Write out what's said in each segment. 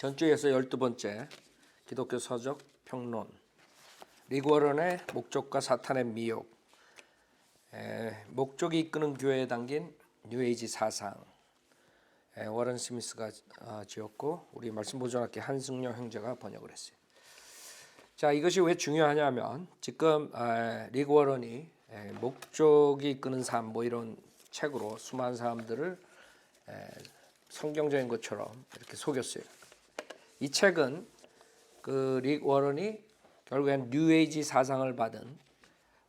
전주에서 12번째 기독교 서적 평론, 리그 워런의 목적과 사탄의 미혹, 목적이 이끄는 교회에 담긴 뉴에이지 사상, 워런 스미스가 지었고 우리 말씀 보존학교 한승용 형제가 번역을 했어요. 자, 이것이 왜 중요하냐면 지금 리그 워런이 목적이 이끄는 삶 뭐 이런 책으로 수많은 사람들을 성경적인 것처럼 이렇게 속였어요. 이 책은 그 리그 워런이 결국엔 뉴에이지 사상을 받은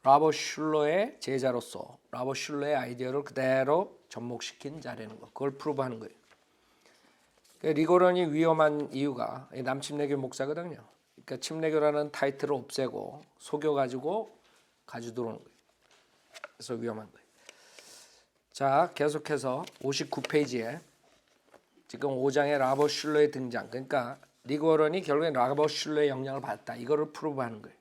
라버 슐러의 제자로서 라버 슐러의 아이디어를 그대로 접목시킨 자라는 거, 그걸 프루브하는 거예요. 리그 워런이 위험한 이유가 남침례교 목사거든요. 그러니까 침례교라는 타이틀을 없애고 속여가지고 가지고 들어오는 거예요. 그래서 위험한 거예요. 자, 계속해서 59페이지에 지금 5장의 라버 슐러의 등장. 그러니까 리그 워런이 결국엔 라버 슐러의 영향을 받았다. 이거를 프루브하는 거예요.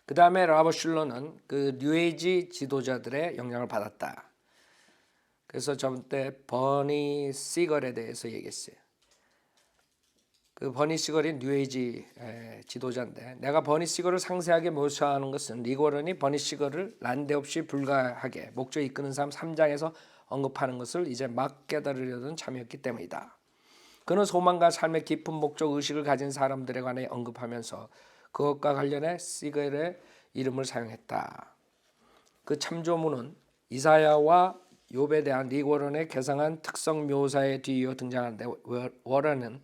그 다음에 라버 슐러는 그 뉴에이지 지도자들의 영향을 받았다. 그래서 저번때 버니 시걸에 대해서 얘기했어요. 그 버니 시걸이 뉴에이지 지도자인데, 내가 버니 시걸을 상세하게 묘사하는 것은 리그 워런이 버니 시걸을 난데없이 불가하게 목적이 이끄는 삶 3장에서 언급하는 것을 이제 막 깨달으려던 참이었기 때문이다. 그는 소망과 삶의 깊은 목적 의식을 가진 사람들에 관해 언급하면서 그것과 관련해 시걸의 이름을 사용했다. 그 참조문은 이사야와 욥에 대한 리그 워런의 개성한 특성 묘사에 뒤이어 등장하는데, 워런은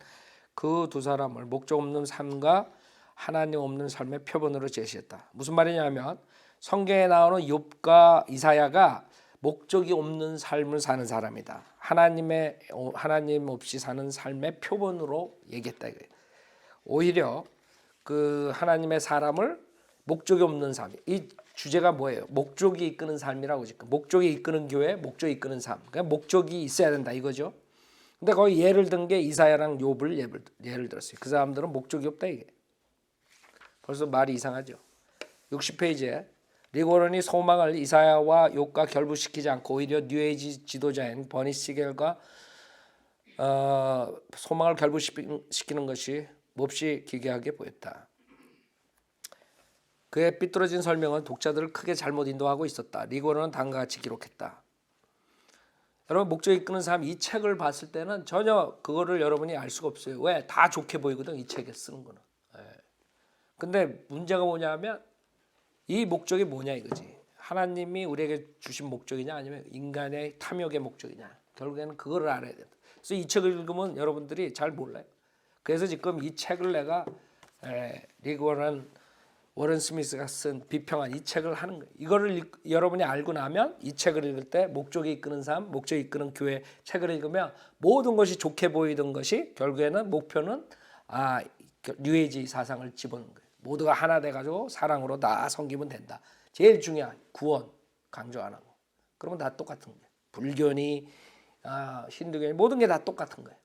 그 두 사람을 목적 없는 삶과 하나님 없는 삶의 표본으로 제시했다. 무슨 말이냐면 성경에 나오는 욥과 이사야가 목적이 없는 삶을 사는 사람이다. 하나님 없이 사는 삶의 표본으로 얘기했다 이거예요. 오히려 그 하나님의 사람을 목적이 없는 삶, 이 주제가 뭐예요? 목적이 이끄는 삶이라고 지금. 목적이 이끄는 교회, 목적이 이끄는 삶. 그러니까 목적이 있어야 된다 이거죠. 근데 거기 예를 든 게 이사야랑 욥을 예를 들었어요. 그 사람들은 목적이 없다 이게. 벌써 말이 이상하죠. 60페이지에 리그 워런이 소망을 이사야와 욥과 결부시키지 않고 오히려 뉴에이지 지도자인 버니 시겔과 소망을 결부시키는 것이 몹시 기괴하게 보였다. 그의 삐뚤어진 설명은 독자들을 크게 잘못 인도하고 있었다. 리그 워런은 다음과 같이 기록했다. 여러분, 목적이 이끄는 삶 이 책을 봤을 때는 전혀 그거를 여러분이 알 수가 없어요. 왜? 다 좋게 보이거든 이 책에 쓰는 거는. 근데 문제가 뭐냐면 이 목적이 뭐냐 이거지. 하나님이 우리에게 주신 목적이냐 아니면 인간의 탐욕의 목적이냐. 결국에는 그거를 알아야 된다. 그래서 이 책을 읽으면 여러분들이 잘 몰라요. 그래서 지금 이 책을 내가 리그 워런 스미스가 쓴 비평한 이 책을 하는 거예요. 이거를 여러분이 알고 나면 이 책을 읽을 때 목적이 이끄는 삶, 목적이 이끄는 교회 책을 읽으면 모든 것이 좋게 보이던 것이 결국에는 목표는 뉴에이지 사상을 집어넣는 거예요. 모두가 하나 돼가지고 사랑으로 다 섬기면 된다. 제일 중요한 구원 강조 안 하고. 그러면 다 똑같은 거예요. 불교니 힌두교니 모든 게 다 똑같은 거예요.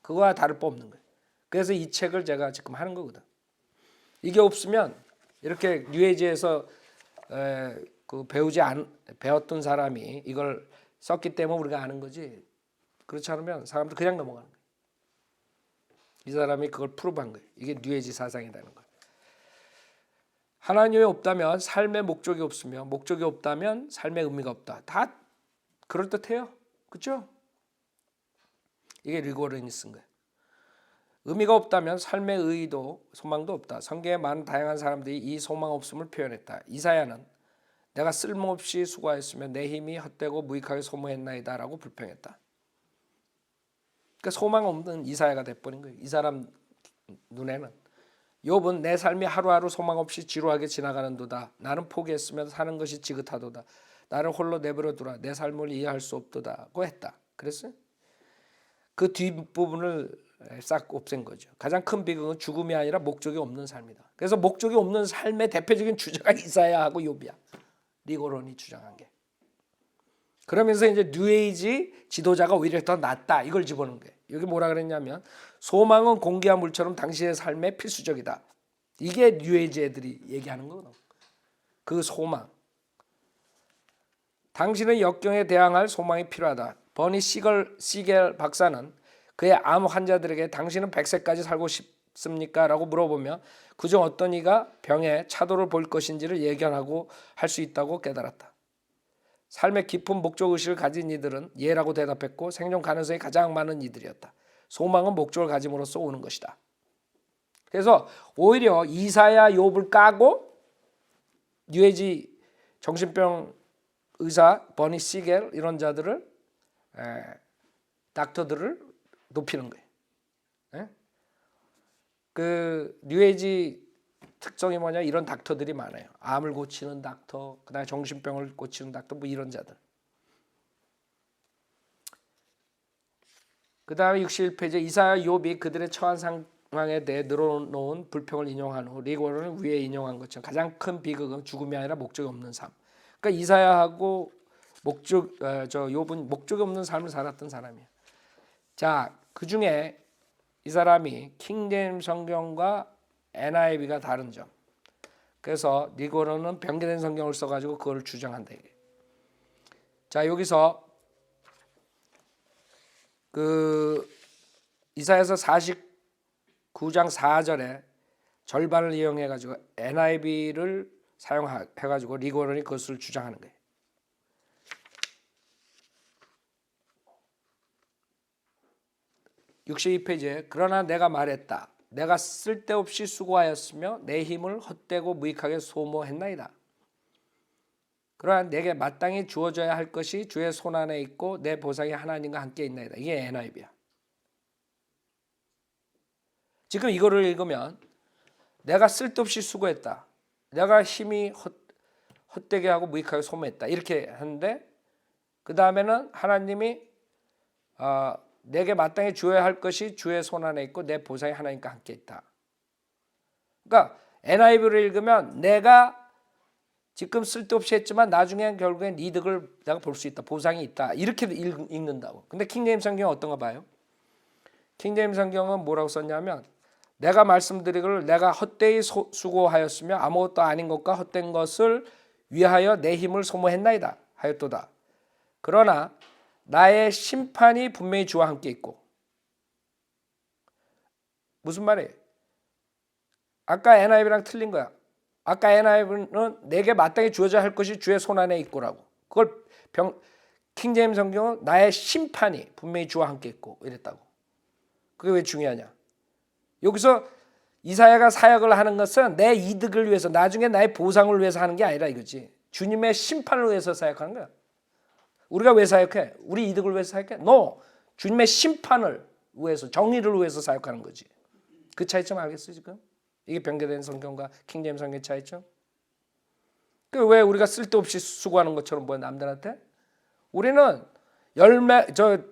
그거와 다를 바 없는 거예요. 그래서 이 책을 제가 지금 하는 거거든. 이게 없으면 이렇게 뉴에이지에서 배웠던 사람이 이걸 썼기 때문에 우리가 아는 거지. 그렇지 않으면 사람들 그냥 넘어가는 거예요. 이 사람이 그걸 프루브한 거예요. 이게 뉴에이지 사상이라는 거예요. 하나님이 없다면 삶의 목적이 없으며 목적이 없다면 삶의 의미가 없다. 다 그럴듯해요. 그렇죠? 이게 리그 워런이 쓴 거예요. 의미가 없다면 삶의 의의도 소망도 없다. 성경에 많은 다양한 사람들이 이 소망 없음을 표현했다. 이사야는 내가 쓸모없이 수고하였으며 내 힘이 헛되고 무익하게 소모했나이다 라고 불평했다. 그러니까 소망 없는 이사야가 돼버린 거예요. 이 사람 눈에는. 욥은 내 삶이 하루하루 소망 없이 지루하게 지나가는도다. 나는 포기했으면 사는 것이 지긋하도다. 나를 홀로 내버려 두라. 내 삶을 이해할 수 없도다고 했다. 그랬어요? 그 뒷부분을 싹 없앤 거죠. 가장 큰 비극은 죽음이 아니라 목적이 없는 삶이다. 그래서 목적이 없는 삶의 대표적인 주자가 이사야하고 욥이야. 리그 워런이 주장한 게. 그러면서 이제 뉴에이지 지도자가 오히려 더 낫다 이걸 집어넣은 거예요. 여기 뭐라 그랬냐면 소망은 공기와 물처럼 당신의 삶에 필수적이다. 이게 뉴에이지 애들이 얘기하는 거거든. 그 소망. 당신의 역경에 대항할 소망이 필요하다. 버니 시겔 박사는 그의 암 환자들에게 당신은 100세까지 살고 싶습니까? 라고 물어보면 그중 어떤 이가 병의 차도를 볼 것인지를 예견하고 할 수 있다고 깨달았다. 삶의 깊은 목적의식을 가진 이들은 예라고 대답했고 생존 가능성이 가장 많은 이들이었다. 소망은 목적을 가짐으로써 오는 것이다. 그래서 오히려 이사야, 욥을 까고 뉴에이지 정신병 의사 버니 시겔 이런 자들을 닥터들을 높이는 거예요. 그 뉴에이지 특성이 뭐냐? 이런 닥터들이 많아요. 암을 고치는 닥터, 그다음에 정신병을 고치는 닥터, 뭐 이런 자들. 그다음에 61페이지 이사야, 욥이 그들의 처한 상황에 대해 늘어놓은 불평을 인용한 후 리그 워런은 위에 인용한 것처럼 가장 큰 비극은 죽음이 아니라 목적이 없는 삶. 그러니까 이사야하고 욥은 목적이 없는 삶을 살았던 사람이에요. 자, 그 중에 이 사람이 킹제임스 성경과 NIV가 다른 점. 그래서 리그 워런은 변개된 성경을 써가지고 그걸 주장한다. 자, 여기서 그 이사야서 49장 4절에 절반을 이용해 가지고 NIV를 사용해 가지고 리그 워런이 그것을 주장하는 거예요. (62페이지에) 그러나 내가 말했다. 내가 쓸데없이 수고하였으며 내 힘을 헛되고 무익하게 소모했나이다. 그러나 내게 마땅히 주어져야 할 것이 주의 손안에 있고 내 보상이 하나님과 함께 있나이다. 이게 NIV야. 지금 이거를 읽으면 내가 쓸데없이 수고했다. 내가 힘이 헛되게 하고 무익하게 소모했다. 이렇게 하는데 그 다음에는 하나님이 내게 마땅히 주어야 할 것이 주의 손안에 있고 내 보상이 하나님과 함께 있다. 그러니까 NIV를 읽으면 내가 지금 쓸데없이 했지만 나중에 결국엔 이득을 내가 볼 수 있다. 보상이 있다. 이렇게 읽는다고. 근데 킹제임스 성경은 어떤가 봐요. 킹제임스 성경은 뭐라고 썼냐면 내가 말씀드리기를 내가 헛되이 수고하였으며 아무것도 아닌 것과 헛된 것을 위하여 내 힘을 소모했나이다 하였도다. 그러나 나의 심판이 분명히 주와 함께 있고. 무슨 말이에요? 아까 NIV랑 틀린 거야. 아까 NIV는 내게 마땅히 주어져야 할 것이 주의 손안에 있고라고. 그걸 킹제임스 성경은 나의 심판이 분명히 주와 함께 있고 이랬다고. 그게 왜 중요하냐? 여기서 이사야가 사역을 하는 것은 내 이득을 위해서 나중에 나의 보상을 위해서 하는 게 아니라 이거지. 주님의 심판을 위해서 사역하는 거야. 우리가 왜 사역해? 우리 이득을 위해서 사역해? No. 주님의 심판을 위해서, 정의를 위해서 사역하는 거지. 그 차이점 알겠어요 지금? 이게 변개된 성경과 킹제임스 성경의 차이점. 그 왜 우리가 쓸데없이 수고하는 것처럼 보여 남들한테? 우리는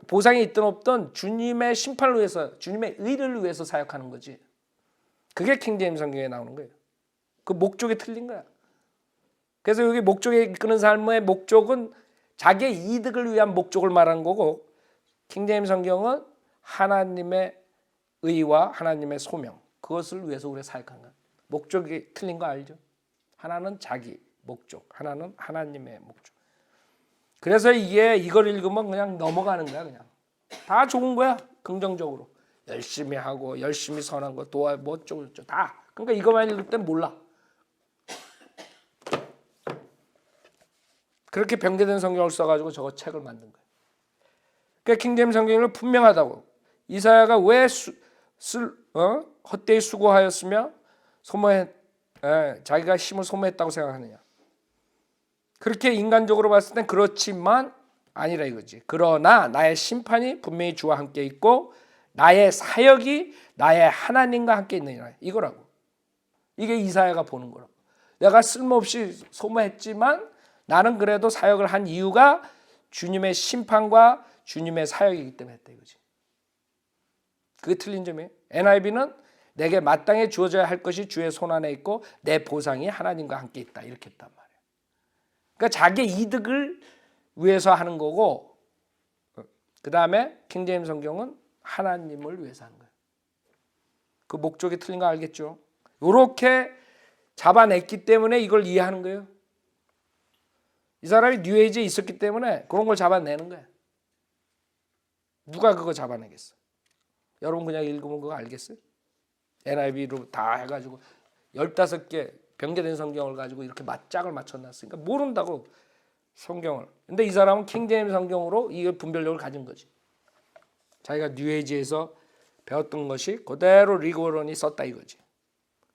보상이 있든 없든 주님의 심판을 위해서, 주님의 의를 위해서 사역하는 거지. 그게 킹제임스 성경에 나오는 거예요. 그 목적이 틀린 거야. 그래서 여기 목적에 이끄는 삶의 목적은 자기의 이득을 위한 목적을 말하는 거고, 킹제임스 성경은 하나님의 의와 하나님의 소명, 그것을 위해서 우리가 사역하는 거야. 목적이 틀린 거 알죠? 하나는 자기 목적, 하나는 하나님의 목적. 그래서 이걸 읽으면 그냥 넘어가는 거야. 그냥 다 좋은 거야. 긍정적으로 열심히 하고 열심히 선한 거 도와 뭐 어쩌고 다. 그러니까 이것만 읽을 땐 몰라. 그렇게 변개된 성경을 써가지고 저거 책을 만든 거야. 그러니까 킹제임스 성경을 분명하다고. 이사야가 왜 헛되이 수고하였으며 자기가 힘을 소모했다고 생각하느냐. 그렇게 인간적으로 봤을 땐 그렇지만 아니라 이거지. 그러나 나의 심판이 분명히 주와 함께 있고 나의 사역이 나의 하나님과 함께 있느니라. 이거라고. 이게 이사야가 보는 거라고. 내가 쓸모없이 소모했지만 나는 그래도 사역을 한 이유가 주님의 심판과 주님의 사역이기 때문에 했다 이거지. 그게 틀린 점이에요. NIV는 내게 마땅히 주어져야 할 것이 주의 손안에 있고 내 보상이 하나님과 함께 있다 이렇게 했단 말이에요. 그러니까 자기 이득을 위해서 하는 거고, 그 다음에 킹제임스 성경은 하나님을 위해서 하는 거예요. 그 목적이 틀린 거 알겠죠? 이렇게 잡아냈기 때문에 이걸 이해하는 거예요. 이 사람이 뉴에이지에 있었기 때문에 그런 걸 잡아내는 거예요. 누가 그거 잡아내겠어? 여러분 그냥 읽으면 그거 알겠어요? NIV로 다 해가지고 15개 변개된 성경을 가지고 이렇게 짝을 맞춰놨으니까 모른다고 성경을. 근데 이 사람은 킹제임스 성경으로 이 분별력을 가진 거지. 자기가 뉴에이지에서 배웠던 것이 그대로 리그 워런이 썼다 이거지.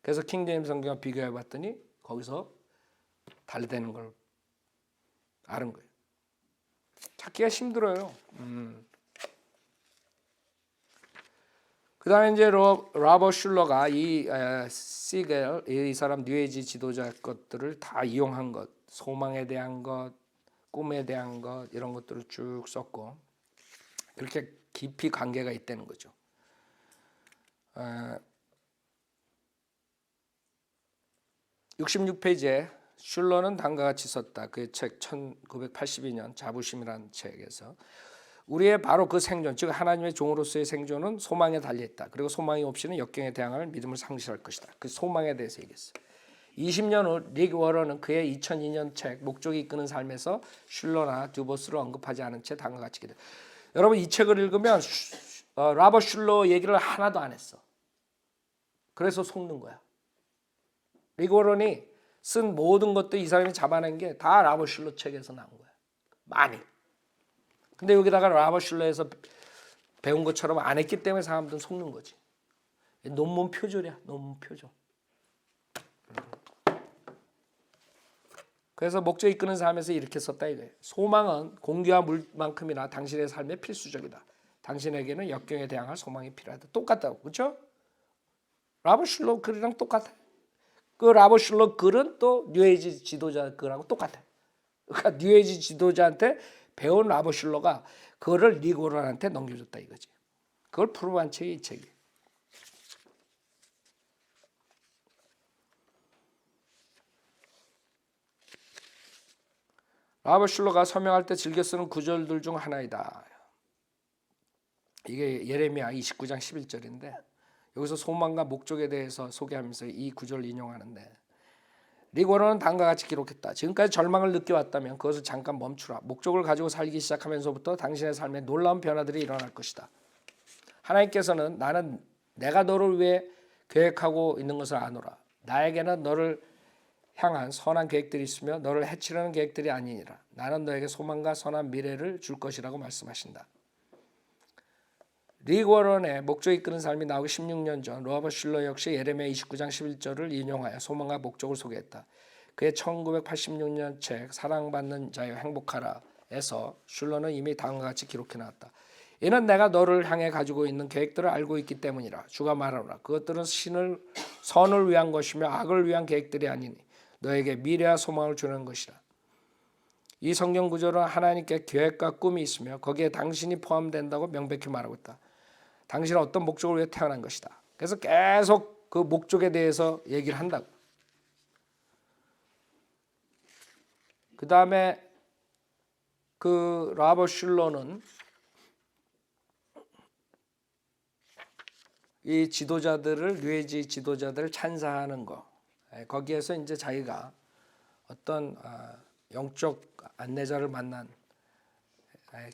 그래서 킹제임스 성경과 비교해봤더니 거기서 달리되는 걸 아는 거예요. 찾기가 힘들어요. 그 다음에 이제 라버 슐러가 이 시겔, 이 사람 뉴에이지 지도자 것들을 다 이용한 것, 소망에 대한 것, 꿈에 대한 것 이런 것들을 쭉 썼고 그렇게 깊이 관계가 있다는 거죠. 66페이지에 슐러는 다음과 같이 썼다. 그의 책 1982년 자부심이라는 책에서 우리의 바로 그 생존, 즉 하나님의 종으로서의 생존은 소망에 달려있다. 그리고 소망이 없이는 역경에 대항할 믿음을 상실할 것이다. 그 소망에 대해서 얘기했어요. 20년 후 리그 워런은 그의 2002년 책 목적이 이끄는 삶에서 슐러나 듀보스를 언급하지 않은 채 다음과 같이 기도. 여러분 이 책을 읽으면 라버 슐러 얘기를 하나도 안 했어. 그래서 속는 거야. 리그 워런이 쓴 모든 것도 이 사람이 잡아낸 게 다 라버 슐러 책에서 나온 거야. 많이. 근데 여기다가 라버 슐러에서 배운 것처럼 안 했기 때문에 사람들은 속는 거지. 논문 표절이야. 논문 표절. 그래서 목적 이끄는 삶에서 이렇게 썼다 이거예요. 소망은 공기와 물만큼이나 당신의 삶에 필수적이다. 당신에게는 역경에 대항할 소망이 필요하다. 똑같다고. 그렇죠? 라버 슐러 글이랑 똑같아. 그 라버 슐러 글은 또 뉴에이지 지도자 글하고 똑같아. 그러니까 뉴에이지 지도자한테 배운 라버 슐러가 그거를 리그 워런한테 넘겨줬다 이거지. 그걸 프로브한 책이 이 책이에요. 라버 슐러가 서명할 때 즐겨 쓰는 구절들 중 하나이다. 이게 예레미야 29장 11절인데 여기서 소망과 목적에 대해서 소개하면서 이 구절을 인용하는데 리그 워런은 다음과 같이 기록했다. 지금까지 절망을 느껴왔다면 그것을 잠깐 멈추라. 목적을 가지고 살기 시작하면서부터 당신의 삶에 놀라운 변화들이 일어날 것이다. 하나님께서는 나는 내가 너를 위해 계획하고 있는 것을 아노라. 나에게는 너를 향한 선한 계획들이 있으며 너를 해치려는 계획들이 아니니라. 나는 너에게 소망과 선한 미래를 줄 것이라고 말씀하신다. 리그 워런의 목적이 이끄는 삶이 나오기 16년 전 로버 슐러 역시 예레미야 29장 11절을 인용하여 소망과 목적을 소개했다. 그의 1986년 책 사랑받는 자여 행복하라에서 슐러는 이미 다음과 같이 기록해 놨다. 이는 내가 너를 향해 가지고 있는 계획들을 알고 있기 때문이라. 주가 말하노라. 그것들은 선을 위한 것이며 악을 위한 계획들이 아니니 너에게 미래와 소망을 주는 것이라. 이 성경 구절은 하나님께 계획과 꿈이 있으며 거기에 당신이 포함된다고 명백히 말하고 있다. 당신은 어떤 목적을 위해 태어난 것이다. 그래서 계속 그 목적에 대해서 얘기를 한다고. 그 다음에 그 라버 슐러는 이 지도자들을 뉴에이지 지도자들을 찬사하는 거. 거기에서 이제 자기가 어떤 영적 안내자를 만난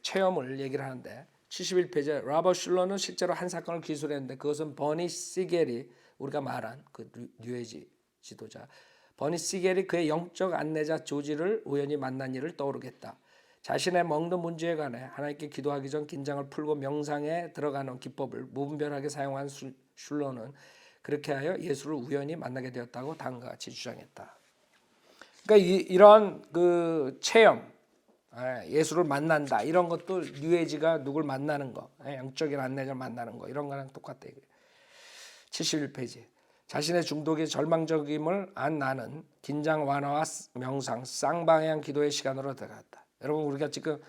체험을 얘기를 하는데 71페이지에 라버 슐러는 실제로 한 사건을 기술했는데 그것은 버니 시겔이 우리가 말한 그 뉴에이지 지도자 버니 시겔이 그의 영적 안내자 조지를 우연히 만난 일을 떠오르게 했다. 자신의 먹는 문제에 관해 하나님께 기도하기 전 긴장을 풀고 명상에 들어가는 기법을 무분별하게 사용한 슐러는 그렇게 하여 예수를 우연히 만나게 되었다고 다음과 같이 주장했다. 그러니까 이런 그 체험 예수를 만난다 이런 것도 뉴에이지가 누굴 만나는 거 영적인 안내자를 만나는 거 이런 거랑 똑같다. 71페이지 자신의 중독이 절망적임을 안 나는 긴장 완화와 명상 쌍방향 기도의 시간으로 들어갔다. 여러분 우리가 지금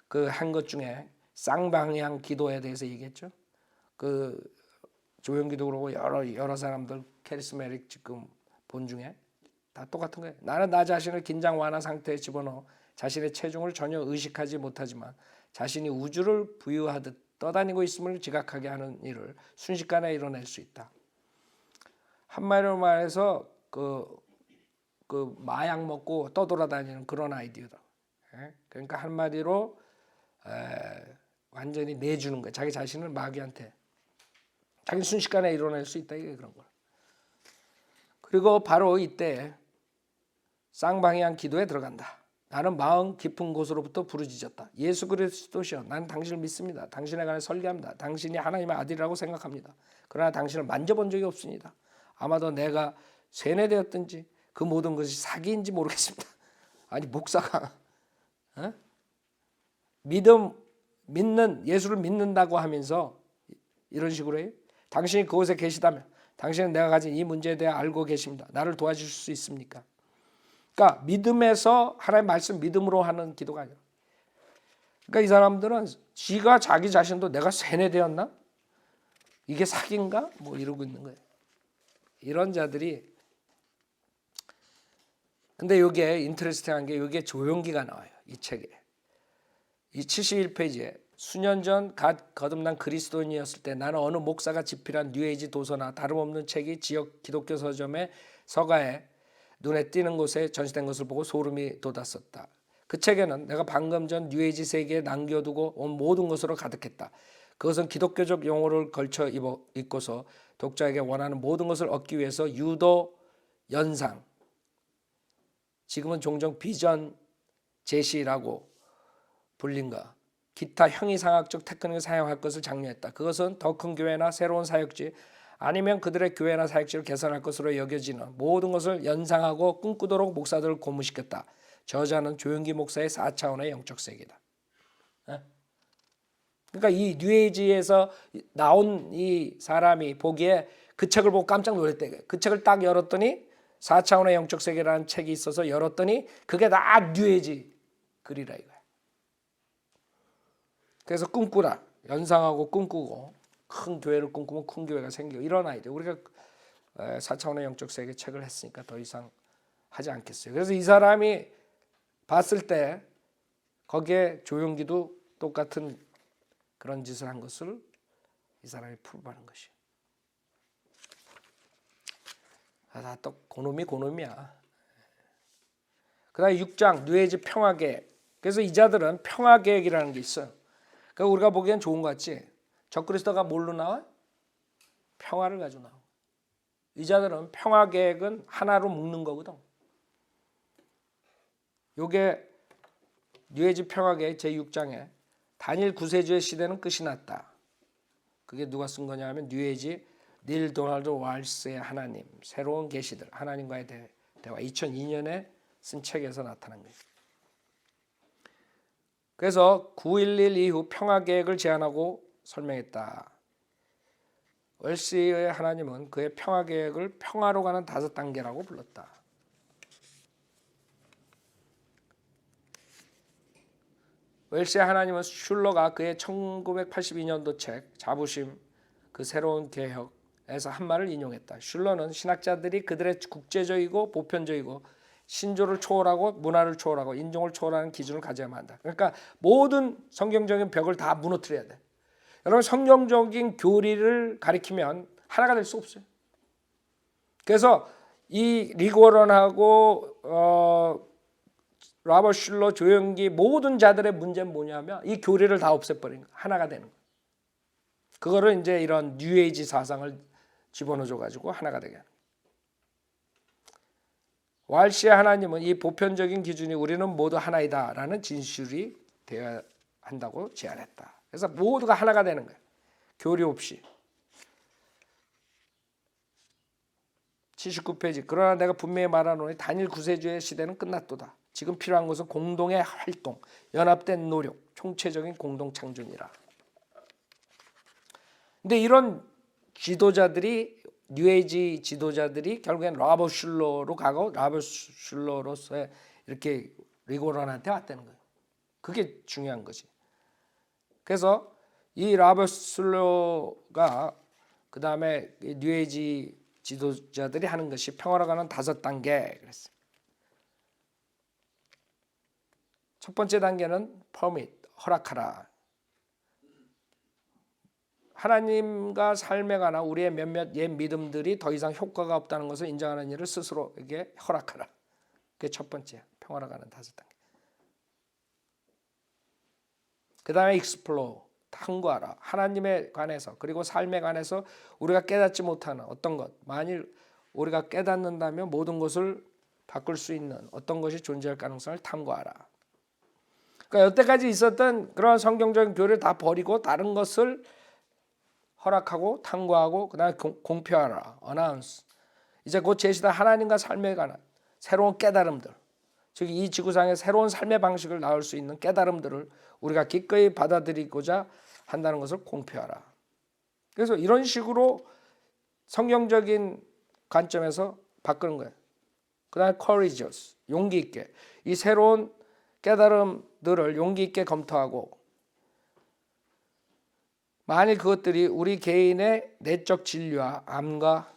그 한 것 중에 쌍방향 기도에 대해서 얘기했죠. 그 조영기도 그러고 여러 사람들 캐리스메릭 지금 본 중에 다 똑같은 거예요. 나는 나 자신을 긴장 완화 상태에 집어넣어 자신의 체중을 전혀 의식하지 못하지만 자신이 우주를 부유하듯 떠다니고 있음을 지각하게 하는 일을 순식간에 이뤄낼 수 있다. 한마디로 말해서 그 마약 먹고 떠돌아다니는 그런 아이디어다. 그러니까 한마디로 완전히 내주는 거야. 자기 자신을 마귀한테 자기 순식간에 이뤄낼 수 있다 이게 그런 거야. 그리고 바로 이때 쌍방향 기도에 들어간다. 나는 마음 깊은 곳으로부터 부르짖었다. 예수 그리스도시여, 나는 당신을 믿습니다. 당신에 관해 설계합니다. 당신이 하나님의 아들이라고 생각합니다. 그러나 당신을 만져본 적이 없습니다. 아마도 내가 세뇌되었든지 그 모든 것이 사기인지 모르겠습니다. 아니 목사가 믿는 예수를 믿는다고 하면서 이런 식으로 해요. 당신이 그곳에 계시다면 당신은 내가 가진 이 문제에 대해 알고 계십니다. 나를 도와주실 수 있습니까? 그러니까 믿음에서 하나님의 말씀 믿음으로 하는 기도가 아니라, 그러니까 이 사람들은 지가 자기 자신도 내가 세뇌되었나? 이게 사기인가? 뭐 이러고 있는 거예요. 이런 자들이. 근데 이게 인터레스팅한 게 이게 조용기가 나와요. 이 책에. 이 71페이지에 수년 전 거듭난 그리스도인이었을 때 나는 어느 목사가 집필한 뉴에이지 도서나 다름없는 책이 지역 기독교 서점의 서가에 눈에 띄는 곳에 전시된 것을 보고 소름이 돋았었다. 그 책에는 내가 방금 전 뉴에이지 세계에 남겨두고 온 모든 것으로 가득했다. 그것은 기독교적 용어를 걸쳐 입고서 독자에게 원하는 모든 것을 얻기 위해서 유도, 연상, 지금은 종종 비전 제시라고 불린가, 기타 형이상학적 테크닉을 사용할 것을 장려했다. 그것은 더 큰 교회나 새로운 사역지 아니면 그들의 교회나 사역지를 개선할 것으로 여겨지는 모든 것을 연상하고 꿈꾸도록 목사들을 고무시켰다. 저자는 조용기 목사의 4차원의 영적 세계다. 그러니까 이 뉴에이지에서 나온 이 사람이 보기에 그 책을 보고 깜짝 놀랐대. 그 책을 딱 열었더니 4차원의 영적 세계라는 책이 있어서 열었더니 그게 다 뉴에이지 글이라 이거야. 그래서 꿈꾸라. 연상하고 꿈꾸고 큰 교회를 꿈꾸면 큰 교회가 생기고 이런 아이들. 우리가 4차원의 영적 세계 책을 했으니까 더 이상 하지 않겠어요. 그래서 이 사람이 봤을 때 거기에 조용기도 똑같은 그런 짓을 한 것을 이 사람이 풀어하는 것이에요. 다 또 고놈이야. 그 다음에 6장 뉴에이지 평화계획. 그래서 이 자들은 평화계획이라는 게 있어요. 그러니까 우리가 보기엔 좋은 것 같지. 적그리스도가 뭘로 나와? 평화를 가지고 나와. 이 자들은 평화계획은 하나로 묶는 거거든. 요게 뉴에이지 평화계획 제6장에 다니엘 9세주의 시대는 끝이 났다. 그게 누가 쓴 거냐면 뉴에이지 닐 도널드 왈스의 하나님, 새로운 계시들, 하나님과의 대화 2002년에 쓴 책에서 나타난 거예요. 그래서 9.11 이후 평화계획을 제안하고 설명했다. 웰시의 하나님은 그의 평화계획을 평화로 가는 5단계라고 불렀다. 웰시의 하나님은 슐러가 그의 1982년도 책 자부심, 그 새로운 개혁에서 한 말을 인용했다. 슐러는 신학자들이 그들의 국제적이고 보편적이고 신조를 초월하고 문화를 초월하고 인종을 초월하는 기준을 가져야만 한다. 그러니까 모든 성경적인 벽을 다 무너뜨려야 돼. 여러분 성경적인 교리를 가리키면 하나가 될 수 없어요. 그래서 이 리고런하고 라버 슐러, 조용기 모든 자들의 문제는 뭐냐면 이 교리를 다 없애버린 거예요. 하나가 되는 거예요. 그거를 이제 이런 뉴에이지 사상을 집어넣어 가지고 하나가 되게 하는 거예요. 왈시의 하나님은 이 보편적인 기준이 우리는 모두 하나이다라는 진술이 되어야 한다고 제안했다. 그래서 모두가 하나가 되는 거예요. 교리 없이. 79페이지. 그러나 내가 분명히 말하노니 다니엘 9세주의 시대는 끝났도다. 지금 필요한 것은 공동의 활동, 연합된 노력, 총체적인 공동 창조니라. 근데 이런 지도자들이 뉴에이지 지도자들이 결국엔 라버 슐러로 가고 라버 슐러로서의 이렇게 리고런한테 왔다는 거예요. 그게 중요한 거지. 그래서 이 라버 슐러가 그 다음에 뉴에이지 지도자들이 하는 것이 평화로 가는 5단계 그랬어요. 첫 번째 단계는 permit, 허락하라. 하나님과 삶에 관한 우리의 몇몇 옛 믿음들이 더 이상 효과가 없다는 것을 인정하는 일을 스스로에게 허락하라. 그게 첫 번째, 평화로 가는 5단계. 그 다음에 explore, 탐구하라. 하나님에 관해서 그리고 삶에 관해서 우리가 깨닫지 못하는 어떤 것, 만일 우리가 깨닫는다면 모든 것을 바꿀 수 있는 어떤 것이 존재할 가능성을 탐구하라. 그러니까 여태까지 있었던 그런 성경적인 교리를 다 버리고 다른 것을 허락하고 탐구하고 그다음에 공표하라. 어나운스. 이제 곧 제시된 하나님과 삶에 관한 새로운 깨달음들, 즉 이 지구상에 새로운 삶의 방식을 나올 수 있는 깨달음들을 우리가 기꺼이 받아들이고자 한다는 것을 공표하라. 그래서 이런 식으로 성경적인 관점에서 바꾸는 거예요. 그 다음에 courageous, 용기 있게 이 새로운 깨달음들을 용기 있게 검토하고 만일 그것들이 우리 개인의 내적 진리와 암과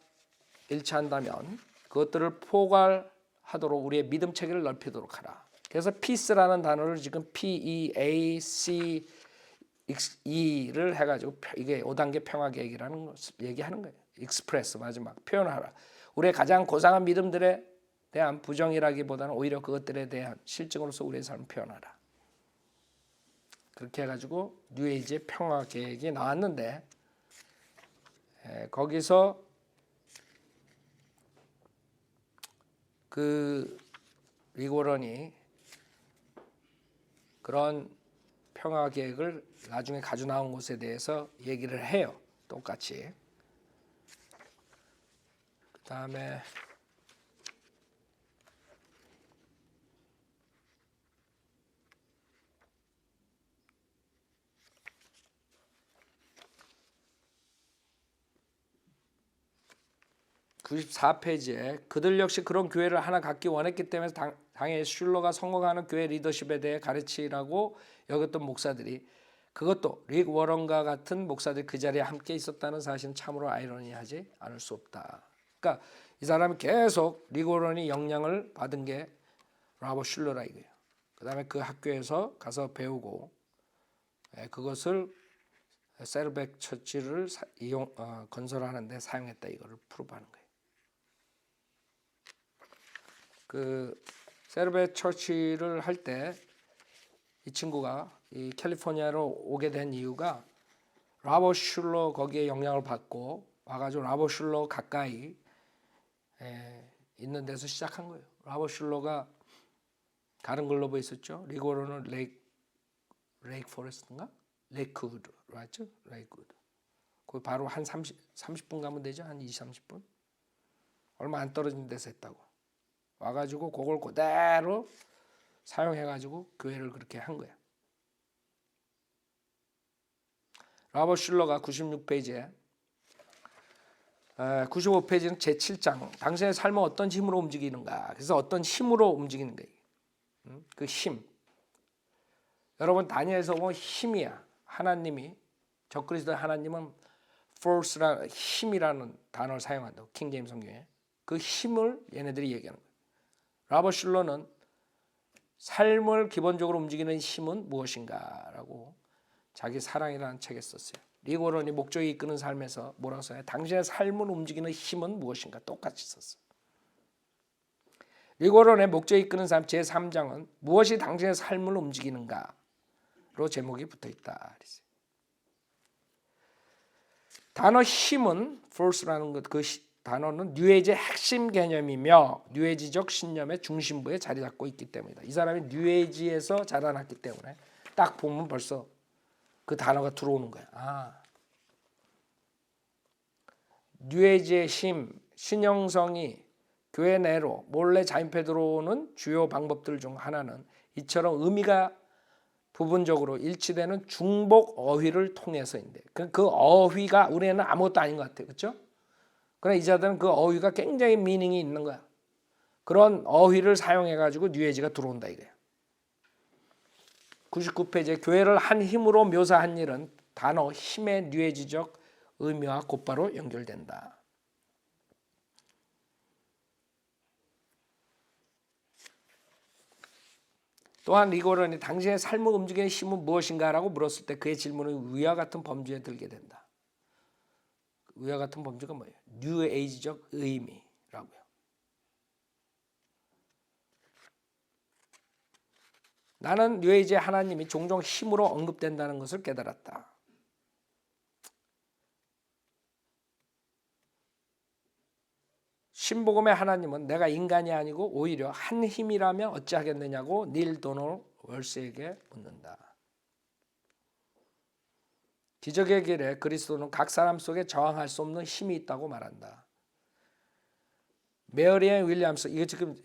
일치한다면 그것들을 포괄하도록 우리의 믿음 체계를 넓히도록 하라. 그래서 peace라는 단어를 지금 PEACE를 해가지고 이게 5단계 평화 계획이라는 것을 얘기하는 거예요. express 마지막 표현하라. 우리의 가장 고상한 믿음들에 대한 부정이라기보다는 오히려 그것들에 대한 실증으로서 우리의 삶을 표현하라. 그렇게 해가지고 뉴에이지의 평화 계획이 나왔는데 거기서 그 리고런이 그런 평화 계획을 나중에 가져 나온 것에 대해서 얘기를 해요. 똑같이. 그 다음에 94페이지에 그들 역시 그런 교회를 하나 갖기 원했기 때문에 당연히 슐러가 성공하는 교회 리더십에 대해 가르치라고 여겼던 목사들이 그것도 릭 워런과 같은 목사들이 그 자리에 함께 있었다는 사실은 참으로 아이러니하지 않을 수 없다. 그러니까 이 사람이 계속 릭 워런이 영향을 받은 게 라버 슐러라 이거예요. 그 다음에 그 학교에서 가서 배우고 그것을 세르백 처치를 건설하는 데 사용했다 이거를 프루브하는 거예요. 그 세르베 처치를 할 때 이 친구가 이 캘리포니아로 오게 된 이유가 라버 슐러 거기에 영향을 받고 와가지고 라버 슐러 가까이 있는 데서 시작한 거예요. 라버 슐러가 가른 글로브에 있었죠. 리고로는 레이크 포레스트인가? 레이크우드 맞죠? 레이크우드. 거기 바로 한 30분 가면 되죠. 한 20, 30분. 얼마 안 떨어진 데서 했다고. 와가지고 그걸 그대로 사용해가지고 교회를 그렇게 한 거야. 라버 슐러가 96페이지에 95페이지는 제7장 당신의 삶은 어떤 힘으로 움직이는가. 그래서 어떤 힘으로 움직이는 거예요. 그 힘. 여러분 다니엘에서 보면 힘이야. 하나님이 적그리스도 하나님은 force라는 힘이라는 단어를 사용한다고 킹제임스 성경에. 그 힘을 얘네들이 얘기하는 거예요. 라버 슐러는 삶을 기본적으로 움직이는 힘은 무엇인가라고 자기 사랑이라는 책에 썼어요. 리고런이 목적이 이끄는 삶에서 뭐라고 써요? 당신의 삶을 움직이는 힘은 무엇인가 똑같이 썼어요. 리고런의 목적이 이끄는 삶 제3장은 무엇이 당신의 삶을 움직이는가로 제목이 붙어있다. 단어 힘은 force라는 것, 그 단어는 뉴에이지의 핵심 개념이며 뉴에이지적 신념의 중심부에 자리 잡고 있기 때문이다. 이 사람이 뉴에이지에서 자라났기 때문에 딱 보면 벌써 그 단어가 들어오는 거야. 뉴에이지의 힘, 신형성이 교회 내로 몰래 자임해 들어오는 주요 방법들 중 하나는 이처럼 의미가 부분적으로 일치되는 중복 어휘를 통해서인데 그 어휘가 우리는 아무것도 아닌 것 같아요. 그렇죠? 그러나 이 자들은 그 어휘가 굉장히 미닝이 있는 거야. 그런 어휘를 사용해가지고 뉴에이지가 들어온다 이거야. 99페이지에 교회를 한 힘으로 묘사한 일은 단어 힘의 뉴에이지적 의미와 곧바로 연결된다. 또한 리고런이 당신의 삶을 움직이는 힘은 무엇인가라고 물었을 때 그의 질문은 위와 같은 범주에 들게 된다. 위와 같은 범주가 뭐예요? 뉴에이지적 의미라고요. 나는 뉴에이지의 하나님이 종종 힘으로 언급된다는 것을 깨달았다. 신복음의 하나님은 내가 인간이 아니고 오히려 한 힘이라면 어찌하겠느냐고 닐 도널 월스에게 묻는다. 기적의 길에 그리스도는 각 사람 속에 저항할 수 없는 힘이 있다고 말한다. 메어리앤 윌리엄스, 이거 지금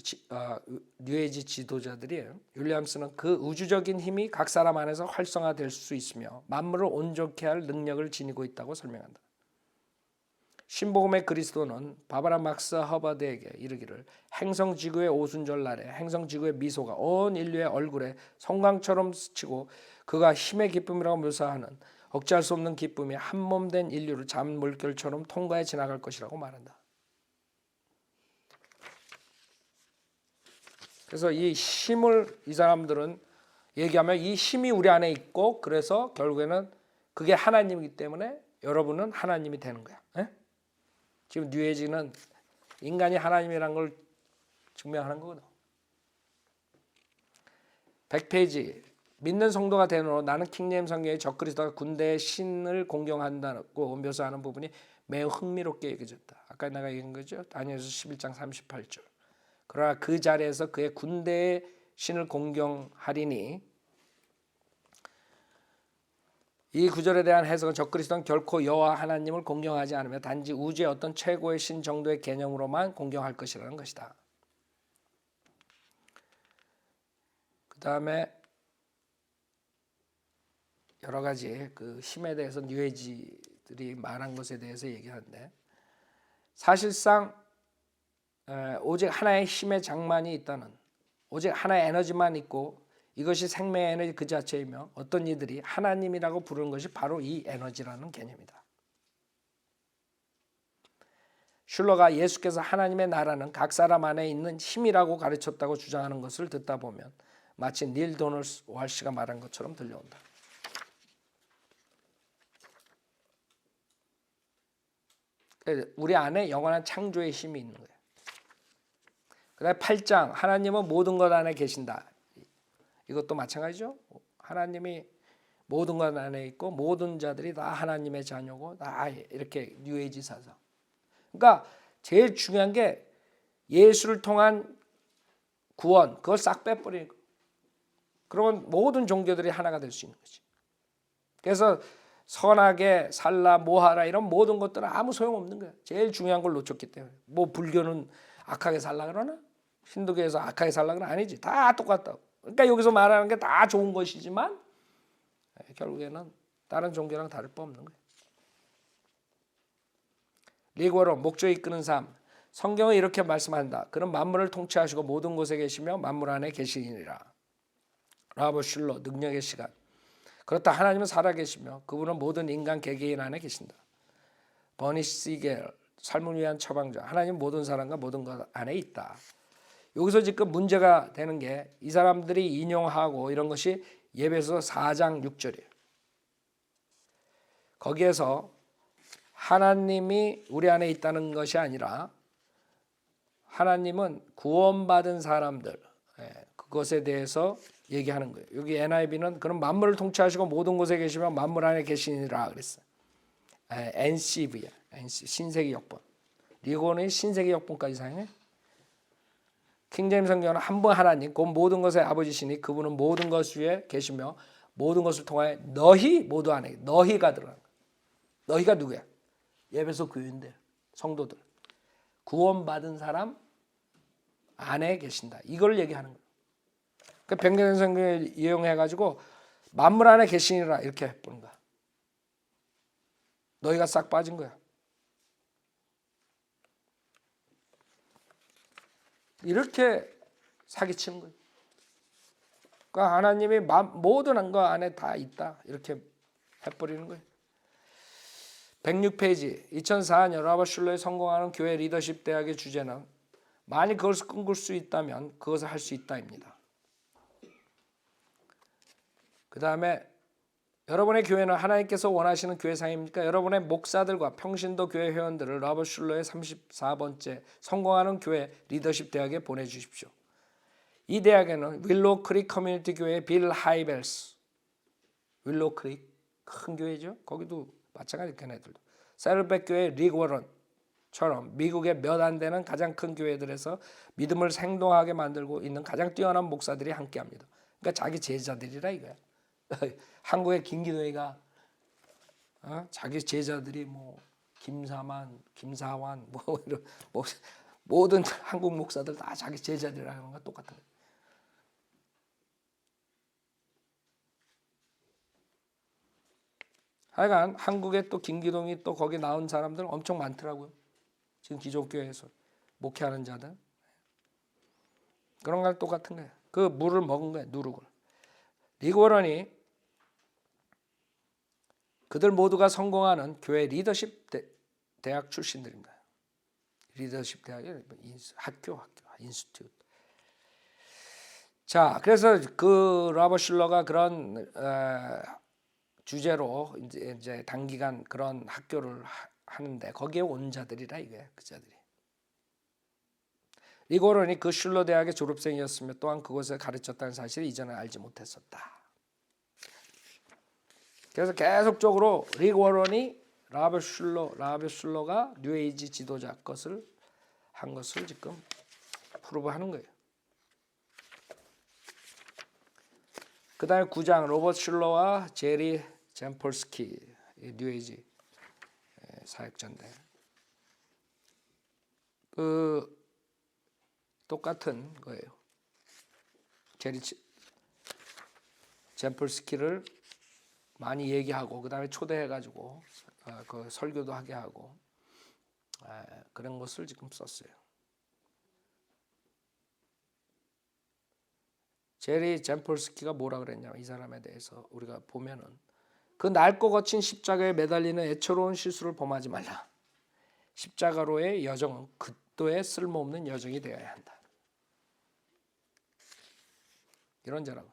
뉴에이지 지도자들이에요. 윌리엄스는 그 우주적인 힘이 각 사람 안에서 활성화될 수 있으며 만물을 온전케 할 능력을 지니고 있다고 설명한다. 신복음의 그리스도는 바바라 막스 허버드에게 이르기를 행성지구의 오순절 날에 행성지구의 미소가 온 인류의 얼굴에 성광처럼 스치고 그가 힘의 기쁨이라고 묘사하는 억제할 수 없는 기쁨이 한몸된 인류를 잔물결처럼 통과해 지나갈 것이라고 말한다. 그래서 이 힘을 이 사람들은 얘기하면 이 힘이 우리 안에 있고 그래서 결국에는 그게 하나님이기 때문에 여러분은 하나님이 되는 거야. 에? 지금 뉴에이지는 인간이 하나님이라는 걸 증명하는 거거든. 100페이지 믿는 성도가 되는 후 나는 킹제임스 성경의 적그리스도가 군대의 신을 공경한다고 묘사하는 부분이 매우 흥미롭게 여겨졌다. 아까 내가 얘기한 거죠. 다니엘서 11장 38절. 그러나 그 자리에서 그의 군대의 신을 공경하리니 이 구절에 대한 해석은 적그리스도는 결코 여호와 하나님을 공경하지 않으며 단지 우주의 어떤 최고의 신 정도의 개념으로만 공경할 것이라는 것이다. 그 다음에 여러 가지 그 힘에 대해서 뉴에이지들이 말한 것에 대해서 얘기하는데 사실상 오직 하나의 힘의 장만이 있다는 오직 하나의 에너지만 있고 이것이 생명의 에너지 그 자체이며 어떤 이들이 하나님이라고 부르는 것이 바로 이 에너지라는 개념이다. 슐러가 예수께서 하나님의 나라는 각 사람 안에 있는 힘이라고 가르쳤다고 주장하는 것을 듣다 보면 마치 닐 도널 월스가 말한 것처럼 들려온다. 우리 안에 영원한 창조의 힘이 있는 거예요. 그 다음에 8장 하나님은 모든 것 안에 계신다. 이것도 마찬가지죠. 하나님이 모든 것 안에 있고 모든 자들이 다 하나님의 자녀고 다 이렇게 뉴에이지 사상. 그러니까 제일 중요한 게 예수를 통한 구원 그걸 싹 빼버리는 거. 그러면 모든 종교들이 하나가 될 수 있는 거지. 그래서 선하게 살라 뭐하라 이런 모든 것들은 아무 소용없는 거야. 제일 중요한 걸 놓쳤기 때문에. 뭐 불교는 악하게 살라 그러나? 힌두교에서 악하게 살라 그러나? 아니지. 다 똑같다고. 그러니까 여기서 말하는 게 다 좋은 것이지만 결국에는 다른 종교랑 다를 바 없는 거예요. 리고로 목적이 이끄는 삶. 성경은 이렇게 말씀한다. 그는 만물을 통치하시고 모든 곳에 계시며 만물 안에 계시니라. 라버 슐러 능력의 시간. 그렇다 하나님은 살아계시며 그분은 모든 인간 개개인 안에 계신다. 버니 시겔 삶을 위한 처방자. 하나님 모든 사람과 모든 것 안에 있다. 여기서 지금 문제가 되는 게 이 사람들이 인용하고 이런 것이 예배서 4장 6절이에요. 거기에서 하나님이 우리 안에 있다는 것이 아니라 하나님은 구원받은 사람들 그것에 대해서 얘기하는 거예요. 여기 NIV는 그런 만물을 통치하시고 모든 곳에 계시면 만물 안에 계시니라 그랬어요. NCV야. 신세기 역본. 리고는 신세기 역본까지 사용해. 킹제임스 성경은 한 분 하나님, 곧 모든 것의 아버지시니 그분은 모든 것 위에 계시며 모든 것을 통하여 너희 모두 안에 너희가 들어간 거야. 너희가 누구야? 예배소 교인들, 성도들. 구원받은 사람 안에 계신다. 이걸 얘기하는 거예요. 그 변경된 성경을 이용해가지고 만물 안에 계시니라 이렇게 보는 거야. 너희가 싹 빠진 거야. 이렇게 사기치는 거예요. 그러니까 하나님이 모든 것 안에 다 있다. 이렇게 해버리는 거예요. 106페이지 2004년 라버 슐러의 성공하는 교회 리더십 대학의 주제는 만일 그것을 꿈꿀 수 있다면 그것을 할 수 있다입니다. 그 다음에 여러분의 교회는 하나님께서 원하시는 교회상입니까? 여러분의 목사들과 평신도 교회 회원들을 라버 슐러의 34번째 성공하는 교회 리더십 대학에 보내주십시오. 이 대학에는 윌로우 크릭 커뮤니티 교회 빌 하이벨스, 윌로우 크릭 큰 교회죠. 거기도 마찬가지 걔네들도. 셀백 교회 릭 워런 미국의 몇 안 되는 가장 큰 교회들에서 믿음을 생동하게 만들고 있는 가장 뛰어난 목사들이 함께합니다. 그러니까 자기 제자들이라 이거야. 한국의 김기동이가 자기 제자들이 뭐 김사만, 김사환 뭐 이런 모든 한국 목사들 다 자기 제자들이라는 거 똑같은 거예요. 하여간 한국에 또 김기동이 또 거기 나온 사람들 엄청 많더라고요. 지금 기존교회에서 목회하는 자들. 그런 거랑 똑같은 거예요. 그 물을 먹은 거예요. 누룩을. 리그 워런이 그들 모두가 성공하는 교회 리더십 대학 출신들입니다. 리더십 대학이 학교, 인스튜트. 자, 그래서 그 라버 슐러가 그런 주제로 이제 단기간 그런 학교를 하는데 거기에 온 자들이라 이거예요. 그 자들이. 리그 워런이 그 슐러 대학의 졸업생이었으며 또한 그곳에 가르쳤다는 사실을 이전에 알지 못했었다. 그래서 계속적으로 리그 워런이 라버 슐러가 뉴에이지 지도자 것을 한 것을 지금 프루브하는 거예요. 그 다음에 9장 로버트 슐러와 제리 잼폴스키 뉴에이지 사역자인데 그 똑같은 거예요. 제리 잼폴스키를 많이 얘기하고 그 다음에 초대해가지고 그 설교도 하게 하고 그런 것을 지금 썼어요. 제리 잼폴스키가 뭐라 그랬냐면 이 사람에 대해서 우리가 보면은 그 낡고 거친 십자가에 매달리는 애처로운 실수를 범하지 말라. 십자가로의 여정은 극도의 쓸모없는 여정이 되어야 한다. 이런 자라고.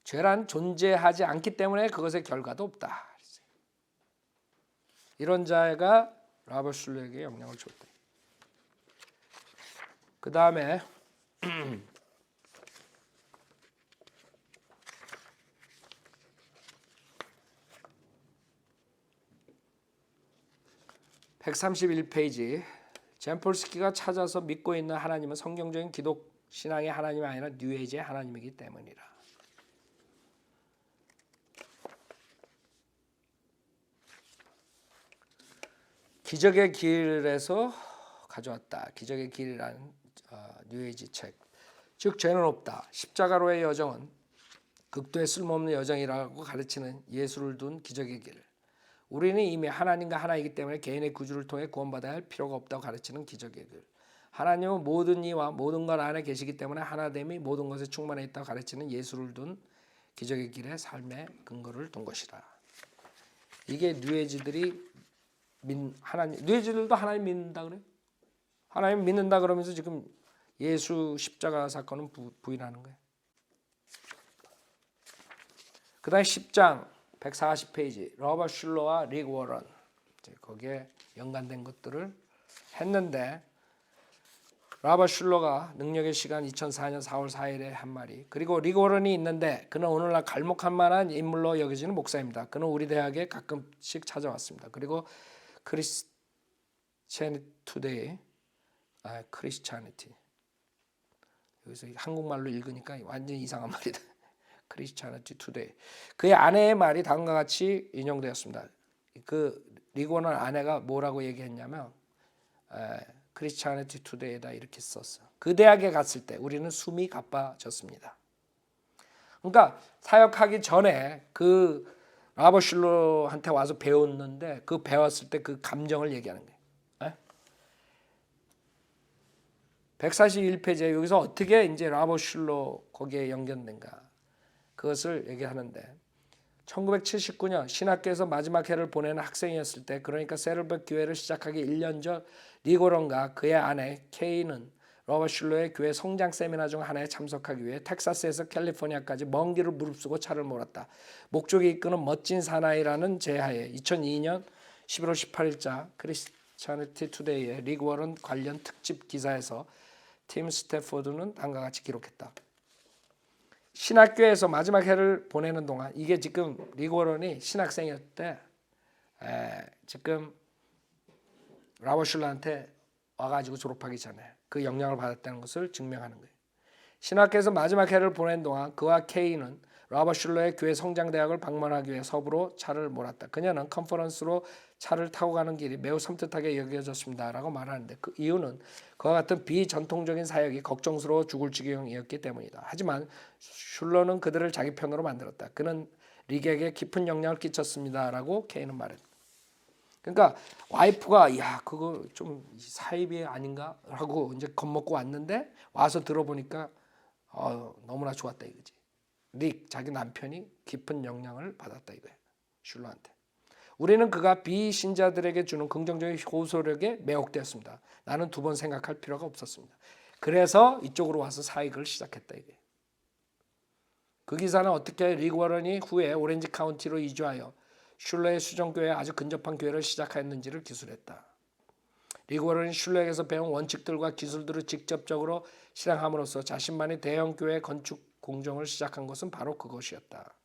죄란 존재하지 않기 때문에 그것의 결과도 없다. 이런 자가 라버 슐러에게 영향을 줬다. 그 다음에 131페이지 잼폴스키가 찾아서 믿고 있는 하나님은 성경적인 기독 신앙의 하나님이 아니라 뉴에이지의 하나님이기 때문이라. 기적의 길에서 가져왔다. 기적의 길이라는 뉴에이지 책. 즉 죄는 없다. 십자가로의 여정은 극도의 쓸모없는 여정이라고 가르치는 예수를 둔 기적의 길. 우리는 이미 하나님과 하나이기 때문에 개인의 구주를 통해 구원받아야 할 필요가 없다고 가르치는 기적의 길. 하나님은 모든 이와 모든 것 안에 계시기 때문에 하나됨이 모든 것에 충만해 있다고 가르치는 예수를 둔 기적의 길의 삶의 근거를 둔 것이라. 이게 뉴에이지들이 뉴에이지들도 하나님 믿는다 그래요. 하나님 믿는다 그러면서 지금 예수 십자가 사건은 부인하는 거예요. 그 다음에 10장 140페이지 러버 슐러와 리그 워런 거기에 연관된 것들을 했는데 러버 슐러가 능력의 시간 2004년 4월 4일에 한 말이 그리고 리그 워런이 있는데 그는 오늘날 갈목할 만한 인물로 여겨지는 목사입니다. 그는 우리 대학에 가끔씩 찾아왔습니다. 그리고 크리스찬 투데이 크리스찬이티 여기서 한국말로 읽으니까 완전히 이상한 말이다. 크리스찬이티 투데이 그의 아내의 말이 다음과 같이 인용되었습니다. 그 리그 워런 아내가 뭐라고 얘기했냐면 크리스찬이티 투데이에다 이렇게 썼어. 그 대학에 갔을 때 우리는 숨이 가빠졌습니다. 그러니까 사역하기 전에 그 라버 슐러한테 와서 배웠는데 그 배웠을 때 그 감정을 얘기하는 거예요. 141페이지에 여기서 어떻게 이제 라버 슐러 거기에 연결된가 그것을 얘기하는데 1979년 신학교에서 마지막 해를 보내는 학생이었을 때 그러니까 세르베 교회를 시작하기 1년 전 리그 워런과 그의 아내 케이는 러버 슐러의 교회 성장 세미나 중 하나에 참석하기 위해 텍사스에서 캘리포니아까지 먼 길을 무릅쓰고 차를 몰았다. 목적이 이끄는 멋진 사나이라는 제하에 2002년 11월 18일자 크리스찬이티 투데이의 리그 워런 관련 특집 기사에서 팀 스태포드는 다음과 같이 기록했다. 신학교에서 마지막 해를 보내는 동안 이게 지금 리그 워런이 신학생이었을 때 지금 라버 슐러한테 와가지고 졸업하기 전에 그 영향을 받았다는 것을 증명하는 거예요. 신학교에서 마지막 해를 보낸 동안 그와 케이는 라버 슐러의 교회 성장대학을 방문하기 위해 서부로 차를 몰았다. 그녀는 컨퍼런스로 차를 타고 가는 길이 매우 섬뜩하게 여겨졌습니다. 라고 말하는데 그 이유는 그와 같은 비전통적인 사역이 걱정스러워 죽을 지경이었기 때문이다. 하지만 슐러는 그들을 자기 편으로 만들었다. 그는 릭에게 깊은 영향을 끼쳤습니다. 라고 케이는 말했다. 그러니까 와이프가 야 그거 좀 사입이 아닌가? 라고 이제 겁먹고 왔는데 와서 들어보니까 너무나 좋았다 이거지. 릭 자기 남편이 깊은 영향을 받았다 이거예요. 슐러한테. 우리는 그가 비신자들에게 주는 긍정적인 호소력에 매혹되었습니다. 나는 두 번 생각할 필요가 없었습니다. 그래서 이쪽으로 와서 사역을 시작했다 이거예요. 그 기사는 어떻게 릭 워런이 후에 오렌지 카운티로 이주하여 슐러의 수정교회에 아주 근접한 교회를 시작했는지를 기술했다. 릭 워런이 슐러에게서 배운 원칙들과 기술들을 직접적으로 실행함으로써 자신만의 대형 교회 건축 공정을 시작한 것은 바로 그것이었다.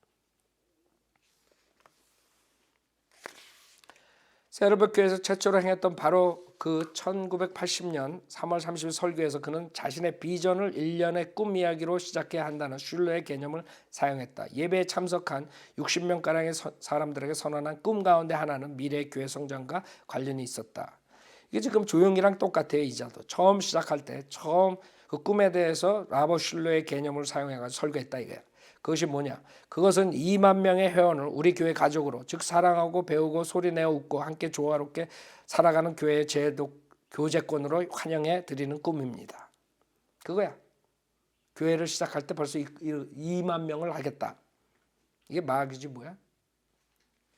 세르베 교회에서 최초로 행했던 바로 그 1980년 3월 30일 설교에서 그는 자신의 비전을 일련의 꿈 이야기로 시작해야 한다는 슐러의 개념을 사용했다. 예배에 참석한 60명가량의 사람들에게 선언한 꿈 가운데 하나는 미래의 교회 성장과 관련이 있었다. 이게 지금 조용이랑 똑같아요. 이자도 처음 시작할 때 처음 그 꿈에 대해서 라버 슐러의 개념을 사용해가지고 설교했다 이거야. 그것이 뭐냐? 그것은 2만 명의 회원을 우리 교회 가족으로 즉 사랑하고 배우고 소리내어 웃고 함께 조화롭게 살아가는 교회의 제도 교제권으로 환영해 드리는 꿈입니다. 그거야. 교회를 시작할 때 벌써 2만 명을 하겠다. 이게 마귀지 뭐야?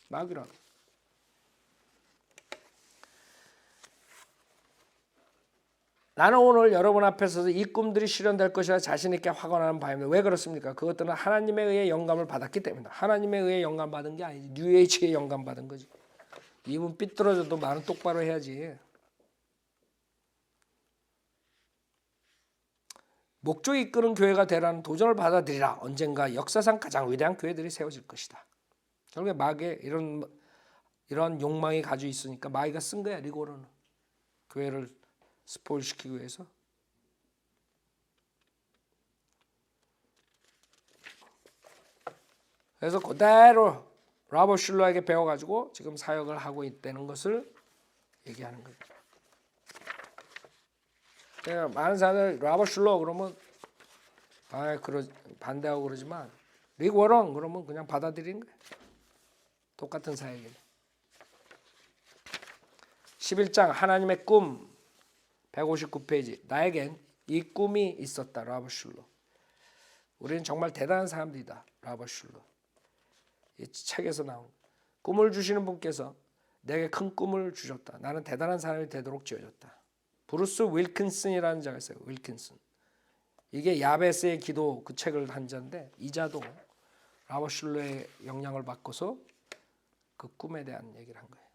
마귀라고. 나는 오늘 여러분 앞에 서서 이 꿈들이 실현될 것이라 자신 있게 확언하는 바입니다. 왜 그렇습니까? 그것들은 하나님에 의해 영감을 받았기 때문이다. 하나님에 의해 영감 받은 게 아니지. 뉴에이지에 영감 받은 거지. 입은 삐뚤어져도 말은 똑바로 해야지. 목적이 이끄는 교회가 되라는 도전을 받아들이라. 언젠가 역사상 가장 위대한 교회들이 세워질 것이다. 결국에 마귀의 이런 욕망이 가지고 있으니까 마귀가 쓴 거야. 릭 워런은. 교회를 스포일 시키기 위해서. 그래서 그대로 라버 슐러에게 배워가지고 지금 사역을 하고 있다는 것을 얘기하는 거예요. 많은 사람들 라버 슐러 그러면 반대하고 그러지만 릭 워런 그러면 그냥 받아들이는 거예요. 똑같은 사역이에요. 11장 하나님의 꿈 159페이지. 나에겐 이 꿈이 있었다. 라버 슐러. 우리는 정말 대단한 사람들이다. 라버 슐러. 이 책에서 나온 꿈을 주시는 분께서 내게 큰 꿈을 주셨다. 나는 대단한 사람이 되도록 지어졌다. 브루스 윌킨슨이라는 자가 있어요. 윌킨슨. 이게 야베스의 기도 그 책을 한 자인데 이 자도 라버 슐러의 영향을 받고서 그 꿈에 대한 얘기를 한 거예요.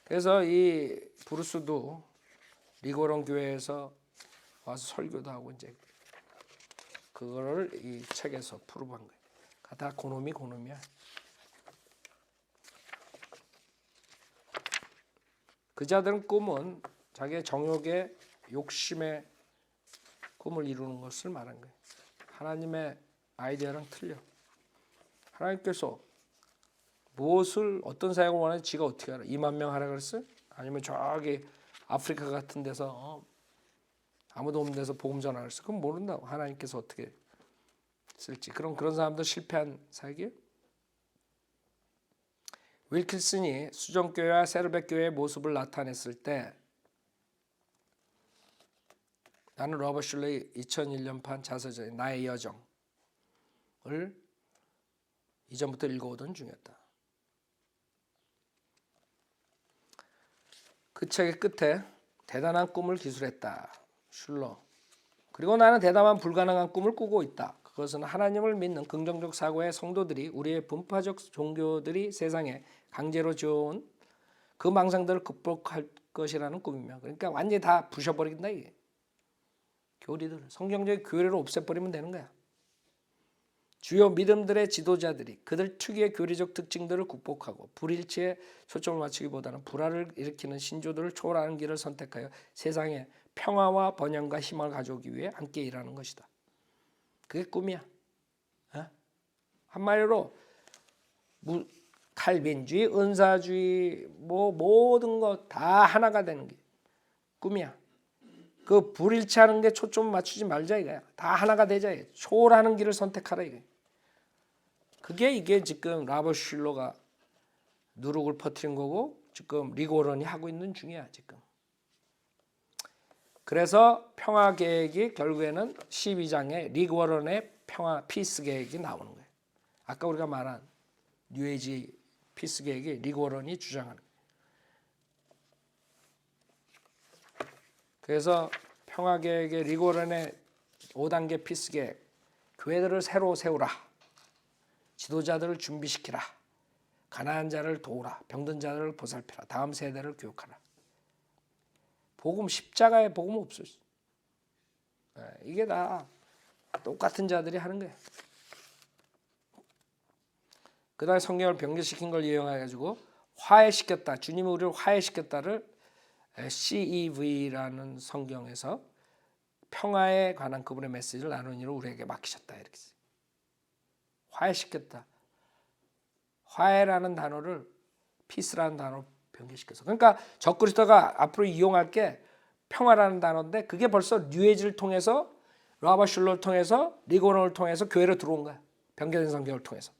그래서 이 브루스도 릭 워런 교회에서 와서 설교도 하고 이제 그거를 이 책에서 프루브한 거예요. 다 고놈이야. 그 자들은 꿈은 자기의 정욕의 욕심의 꿈을 이루는 것을 말한 거예요. 하나님의 아이디어랑 틀려. 하나님께서 무엇을 어떤 사역을 원하는지 지가 어떻게 알아? 2만 명 하라 그랬어요? 아니면 저기 아프리카 같은 데서 아무도 없는 데서 복음 전하라 그랬어요? 그럼 모른다고. 하나님께서 어떻게 쓸지. 그런 사람도 실패한 사역이에요? 윌킨슨이 수정교회와 세르베교회의 모습을 나타냈을 때 나는 러버 슐러의 2001년판 자서전 나의 여정을 이전부터 읽어오던 중이었다. 그 책의 끝에 대단한 꿈을 기술했다. 슐러. 그리고 나는 대담한 불가능한 꿈을 꾸고 있다. 그것은 하나님을 믿는 긍정적 사고의 성도들이 우리의 분파적 종교들이 세상에 강제로 지어온 그 망상들을 극복할 것이라는 꿈이며 그러니까 완전히 다 부셔버린다 이게. 교리들 성경적인 교리를 없애버리면 되는 거야. 주요 믿음들의 지도자들이 그들 특유의 교리적 특징들을 극복하고 불일치에 초점을 맞추기보다는 불화를 일으키는 신조들을 초월하는 길을 선택하여 세상에 평화와 번영과 희망을 가져오기 위해 함께 일하는 것이다. 그게 꿈이야. 한마디로 칼빈주의, 은사주의, 모든 거 다 하나가 되는 게 꿈이야. 그 불일치하는 게 초점 맞추지 말자 이거야. 다 하나가 되자. 초월하는 길을 선택하라 이거야. 이게 지금 라버트 슐러가 누룩을 퍼뜨린 거고 지금 리그 워런이 하고 있는 중이야 지금. 그래서 평화 계획이 결국에는 12장에 리그 워런의 평화 피스 계획이 나오는 거예요. 아까 우리가 말한 뉴에이지 피스 계획이 리그 워런이 주장하는 거예요. 그래서 평화 계획의 리그 워런의 5단계 피스 계획, 교회들을 새로 세우라, 지도자들을 준비시키라, 가난한 자를 도우라, 병든 자를 보살피라, 다음 세대를 교육하라. 복음, 십자가의 복음 없어요. 이게 다 똑같은 자들이 하는 거예요. 그 다음에 성경을 변개시킨 걸 이용해가지고 화해시켰다. 주님이 우리를 화해시켰다를 CEV라는 성경에서 평화에 관한 그분의 메시지를 나누는 일을 우리에게 맡기셨다. 이렇게 써요. 화해시켰다. 화해라는 단어를 피스라는 단어로 변개시켜서. 그러니까 적그리스도가 앞으로 이용할 게 평화라는 단어인데 그게 벌써 뉴에이지를 통해서 라버트 슐러를 통해서 리그 워런을 통해서 교회로 들어온 거야. 변개된 성경을 통해서.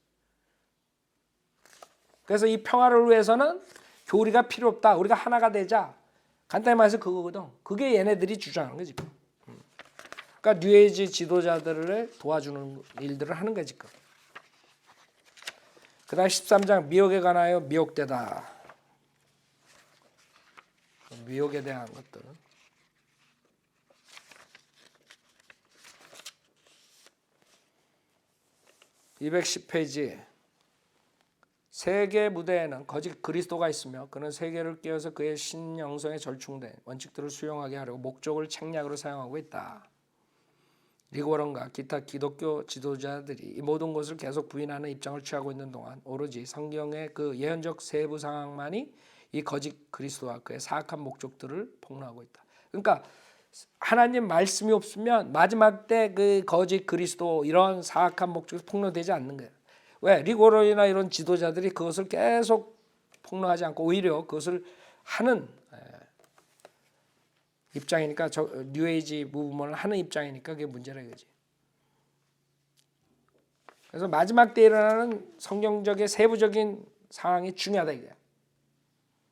그래서 이 평화를 위해서는 교리가 필요 없다. 우리가 하나가 되자. 간단히 말해서 그거거든. 그게 얘네들이 주장하는 거지. 그러니까 뉴에이지 지도자들을 도와주는 일들을 하는 거지. 그 다음 13장 미혹에 관하여 미혹되다. 미혹에 대한 것들은 210페이지 세계 무대에는 거짓 그리스도가 있으며 그는 세계를 깨어서 그의 신영성에 절충된 원칙들을 수용하게 하려고 목적을 책략으로 사용하고 있다. 리그 워런과 기타 기독교 지도자들이 이 모든 것을 계속 부인하는 입장을 취하고 있는 동안 오로지 성경의 그 예언적 세부 상황만이 이 거짓 그리스도와 그의 사악한 목적들을 폭로하고 있다. 그러니까 하나님 말씀이 없으면 마지막 때 그 거짓 그리스도 이런 사악한 목적이 폭로되지 않는 거예요. 왜? 리그 워런이나 이런 지도자들이 그것을 계속 폭로하지 않고 오히려 그것을 하는 입장이니까 뉴에이지 무브먼을 하는 입장이니까 그게 문제라 이거지. 그래서 마지막 때 일어나는 성경적인 세부적인 상황이 중요하다 이거야.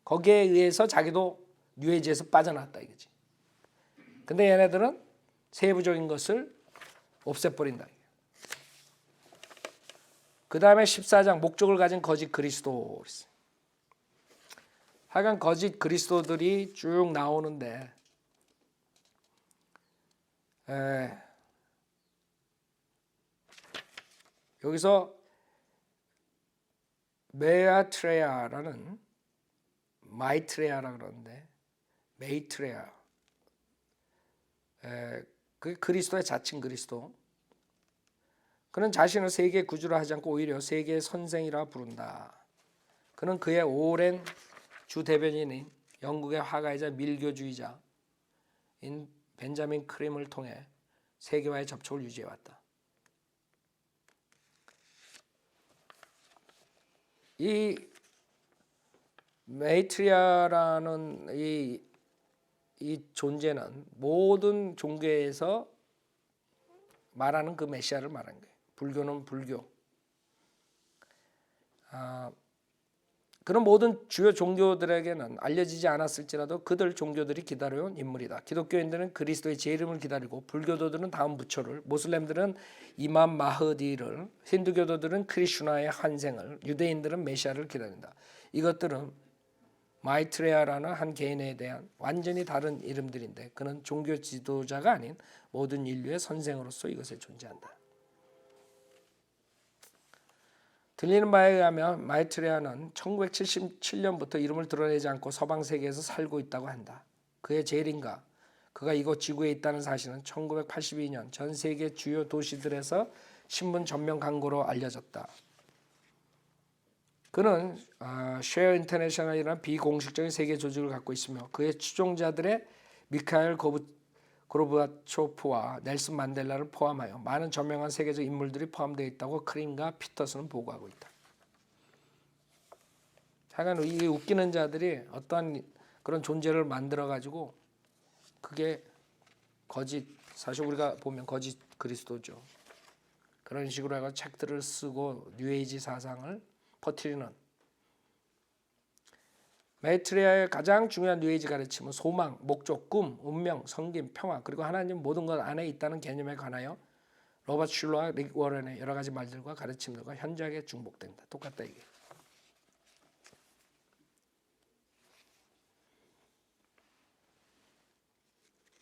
거기에 의해서 자기도 뉴에이지에서 빠져나왔다 이거지. 근데 얘네들은 세부적인 것을 없애버린다. 그 다음에 14장 목적을 가진 거짓 그리스도. 하여간 거짓 그리스도들이 쭉 나오는데 여기서 메아트레아라는 마이트레아라 그러는데 메이트레아 그 그리스도의 자칭 그리스도. 그는 자신을 세계의 구주라 하지 않고 오히려 세계의 선생이라 부른다. 그는 그의 오랜 주 대변인인 영국의 화가이자 밀교주의자인 벤자민 크림을 통해 세계와의 접촉을 유지해왔다. 이 메이트리아라는 이 존재는 모든 종교에서 말하는 그 메시아를 말하는 거예요. 불교는 불교. 그런 모든 주요 종교들에게는 알려지지 않았을지라도 그들 종교들이 기다려온 인물이다. 기독교인들은 그리스도의 제 이름을 기다리고 불교도들은 다음 부처를, 모슬렘들은 이맘 마흐디를, 힌두교도들은 크리슈나의 환생을, 유대인들은 메시아를 기다린다. 이것들은 마이트레아라는 한 개인에 대한 완전히 다른 이름들인데 그는 종교 지도자가 아닌 모든 인류의 선생으로서 이것에 존재한다. 들리는 바에 의하면 마이트레아는 1977년부터 이름을 드러내지 않고 서방 세계에서 살고 있다고 한다. 그의 재림과 그가 이곳 지구에 있다는 사실은 1982년 전 세계 주요 도시들에서 신문 전면 광고로 알려졌다. 그는 쉐어 인터내셔널이라는 비공식적인 세계 조직을 갖고 있으며 그의 추종자들의 미카엘 고르바초프와 넬슨 만델라를 포함하여 많은 저명한 세계적 인물들이 포함되어 있다고 크린과 피터슨은 보고하고 있다. 하여간 이 웃기는 자들이 어떠한 그런 존재를 만들어 가지고 그게 거짓, 사실 우리가 보면 거짓 그리스도죠. 그런 식으로 해서 책들을 쓰고 뉴에이지 사상을 퍼뜨리는. 메이트리아의 가장 중요한 뉴에이지 가르침은 소망, 목적, 꿈, 운명, 성김, 평화 그리고 하나님 모든 것 안에 있다는 개념에 관하여 로버트 슐러와 릭 워런의 여러 가지 말들과 가르침들과 현저하게 중복된다. 똑같다 이게.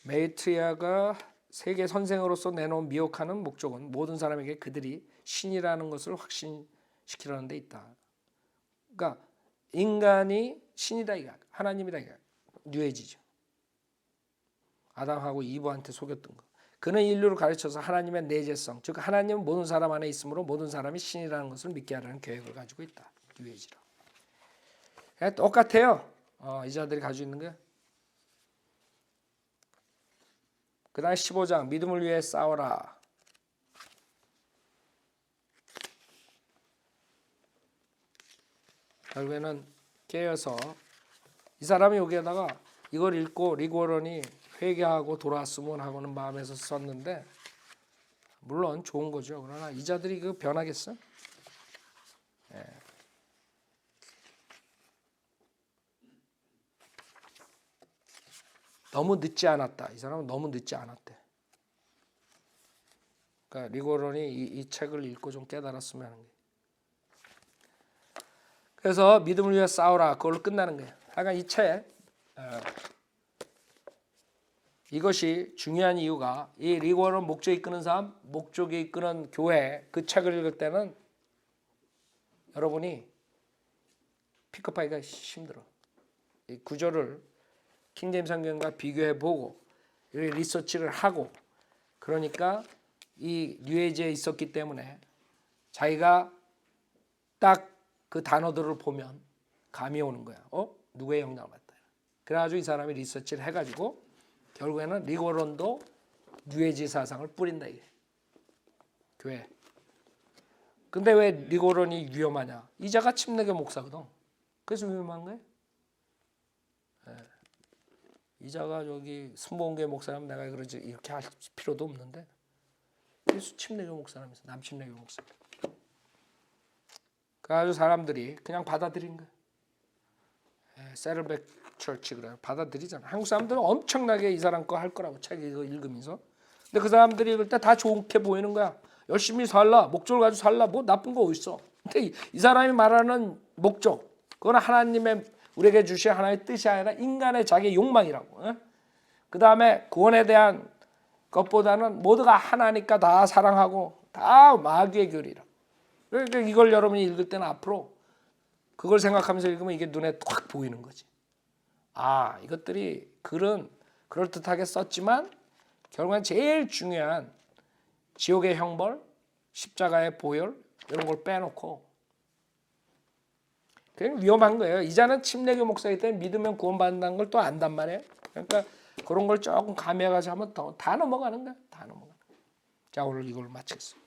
메이트리아가 세계 선생으로서 내놓은 미혹하는 목적은 모든 사람에게 그들이 신이라는 것을 확신시키려는 데 있다. 그러니까 인간이 신이다 이거, 하나님이다 이거, 뉴에이지죠. 아담하고 이브한테 속였던 거. 그는 인류를 가르쳐서 하나님의 내재성, 즉 하나님은 모든 사람 안에 있으므로 모든 사람이 신이라는 것을 믿게 하려는 계획을 가지고 있다. 뉴에이지로. 똑같아요. 이 자들이 가지고 있는 게. 그 다음 15장 믿음을 위해 싸워라. 결국에는 깨어서 이 사람이 여기에다가 이걸 읽고 릭 워런이 회개하고 돌아왔으면 하고는 마음에서 썼는데 물론 좋은 거죠. 그러나 이 자들이 그 변하겠어? 예. 너무 늦지 않았다. 이 사람은 너무 늦지 않았대. 그러니까 릭 워런이 이 책을 읽고 좀 깨달았으면 하는 게. 그래서 믿음을 위해 싸우라. 그걸로 끝나는 거예요. 하여간 이 책 이것이 중요한 이유가 이 릭 워런 목적이 이끄는 삶, 목적이 이끄는 교회 그 책을 읽을 때는 여러분이 픽업하기가 힘들어. 이 구조를 킹제임스 성경과 비교해 보고 리서치를 하고 그러니까 이 뉴에이지에 있었기 때문에 자기가 딱 그 단어들을 보면 감이 오는 거야. 누구의 영향을 받다. 그래가지고 이 사람이 리서치를 해가지고 결국에는 릭 워런도 뉴에이지 사상을 뿌린다 이게 교회. 근데 왜 릭 워런이 위험하냐? 이자가 침례교 목사거든. 그래서 위험한 거예요. 이자가 저기 순복음교회 목사라면 내가 그러지 이렇게 할 필요도 없는데 그래서 침례교 목사라면서 남침례교 목사. 그래가지고 사람들이 그냥 받아들인 거야. 세를백 철치 그래 받아들이잖아. 한국 사람들은 엄청나게 이 사람 거 할 거라고 책 이거 읽으면서. 근데 그 사람들이 읽을 때 다 좋게 보이는 거야. 열심히 살라, 목적을 가지고 살라, 뭐 나쁜 거 어딨어. 근데 이 사람이 말하는 목적, 그건 하나님의 우리에게 주신 하나님의 뜻이 아니라 인간의 자기 욕망이라고. 그 다음에 구원에 대한 것보다는 모두가 하나니까 다 사랑하고 다 마귀의 교리라고. 그러니까 이걸 여러분이 읽을 때는 앞으로 그걸 생각하면서 읽으면 이게 눈에 확 보이는 거지. 이것들이 글은 그럴듯하게 썼지만 결국엔 제일 중요한 지옥의 형벌, 십자가의 보혈 이런 걸 빼놓고 그냥 위험한 거예요. 이자는 침례교 목사이기 때문에 믿으면 구원받는다는 걸 또 안단 말이에요. 그러니까 그런 걸 조금 가미해가지고 하면 다 넘어가는 거야. 다 넘어가는 거야. 자, 오늘 이걸 마치겠습니다.